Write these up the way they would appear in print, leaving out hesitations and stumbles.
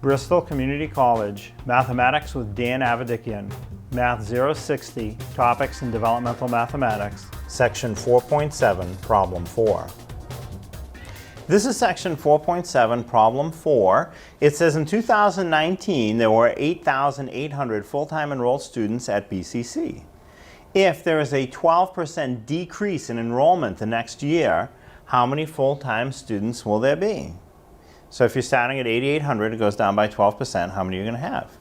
Bristol Community College, Mathematics with Dan Avedikian, Math 060, Topics in Developmental Mathematics, Section 4.7, Problem 4. This is Section 4.7, Problem 4. It says in 2019 there were 8,800 full-time enrolled students at BCC. If there is a 12% decrease in enrollment the next year, how many full-time students will there be? So if you're starting at 8,800, it goes down by 12%, how many are you going to have?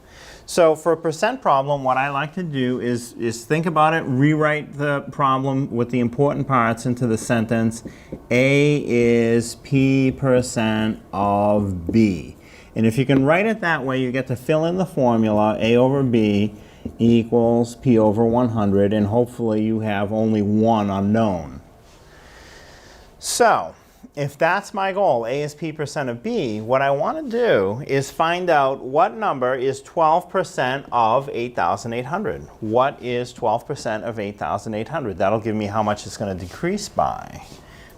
So for a percent problem, what I like to do is think about it, rewrite the problem with the important parts into the sentence. A is P% of B. And if you can write it that way, you get to fill in the formula, A over B equals P over 100, and hopefully you have only one unknown. So if that's my goal, A is P% of B, what I want to do is find out what number is 12% of 8,800. What is 12% of 8,800? That'll give me how much it's going to decrease by.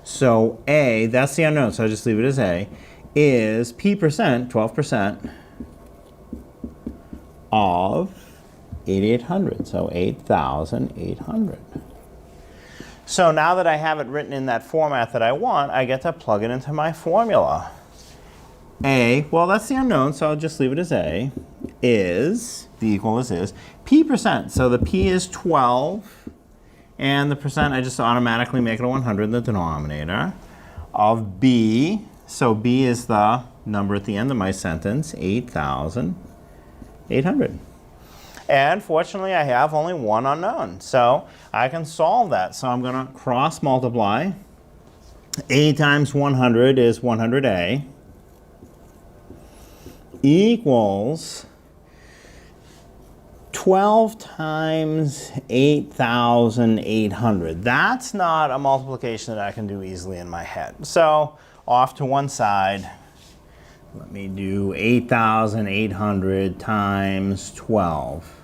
So A, that's the unknown, so I just leave it as A, is P%, 12% of 8,800. So 8,800. So now that I have it written in that format that I want, I get to plug it into my formula. A, well that's the unknown, so I'll just leave it as A, is, the equal is P%. So the P is 12, and the percent, I just automatically make it a 100 in the denominator, of B, so B is the number at the end of my sentence, 8,800. And fortunately, I have only one unknown, so I can solve that. So I'm going to cross multiply. A times 100 is 100A equals 12 times 8,800. That's not a multiplication that I can do easily in my head. So off to one side. Let me do 8,800 times 12.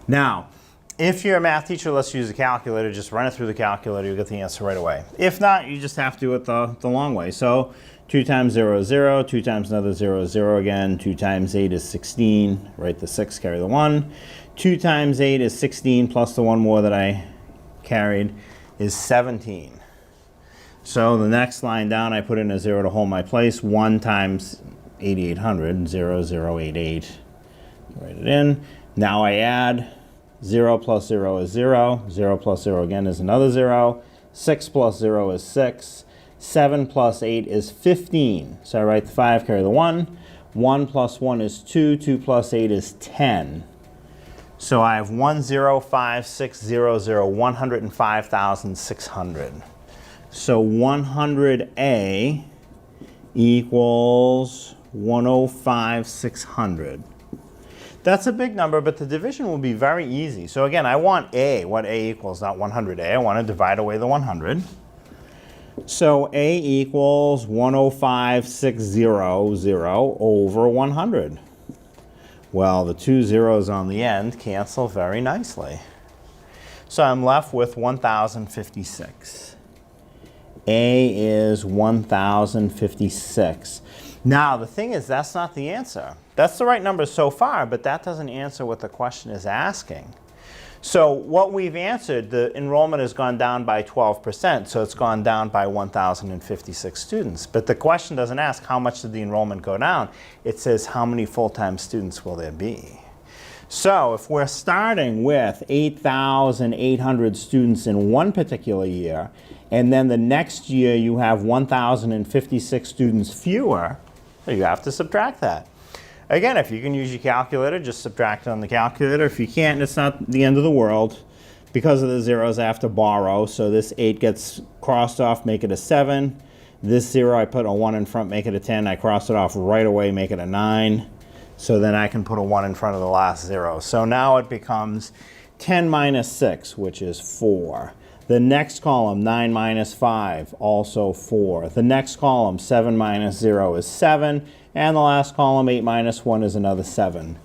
Now, if you're a math teacher, let's use a calculator. Just run it through the calculator. You'll get the answer right away. If not, you just have to do it the long way. So 2 times 0 is 0. 2 times another 0 is 0 again. 2 times 8 is 16. Write the 6, carry the 1. 2 times 8 is 16 plus the one more that I carried is 17. So the next line down, I put in a 0 to hold my place. 1 times 8,800, 0088. Write it in. Now I add. 0 plus 0 is 0. 0 plus 0 again is another 0. 6 plus 0 is 6. 7 plus 8 is 15. So I write the 5, carry the 1. 1 plus 1 is 2. 2 plus 8 is 10. So I have 105,600, 105,600. So 100A equals 105,600. That's a big number, but the division will be very easy. So again, I want A, what A equals, not 100A. I want to divide away the 100. So A equals 105,600 over 100. Well, the two zeros on the end cancel very nicely. So I'm left with 1,056. A is 1,056. Now, the thing is, that's not the answer. That's the right number so far, but that doesn't answer what the question is asking. So what we've answered, the enrollment has gone down by 12%, so it's gone down by 1,056 students. But the question doesn't ask how much did the enrollment go down. It says how many full-time students will there be. So if we're starting with 8,800 students in one particular year, and then the next year you have 1,056 students fewer, you have to subtract that. Again, if you can use your calculator, just subtract it on the calculator. If you can't, it's not the end of the world. Because of the zeros, I have to borrow. So this 8 gets crossed off, make it a 7. This 0, I put a 1 in front, make it a 10. I cross it off right away, make it a 9. So then I can put a 1 in front of the last 0. So now it becomes 10 minus 6, which is 4. The next column, 9 minus 5, also 4. The next column, 7 minus 0 is 7. And the last column, 8 minus 1, is another 7.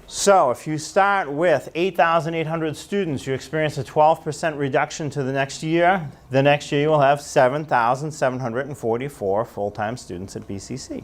So if you start with 8,800 students, you experience a 12% reduction to the next year. The next year you will have 7,744 full-time students at BCC.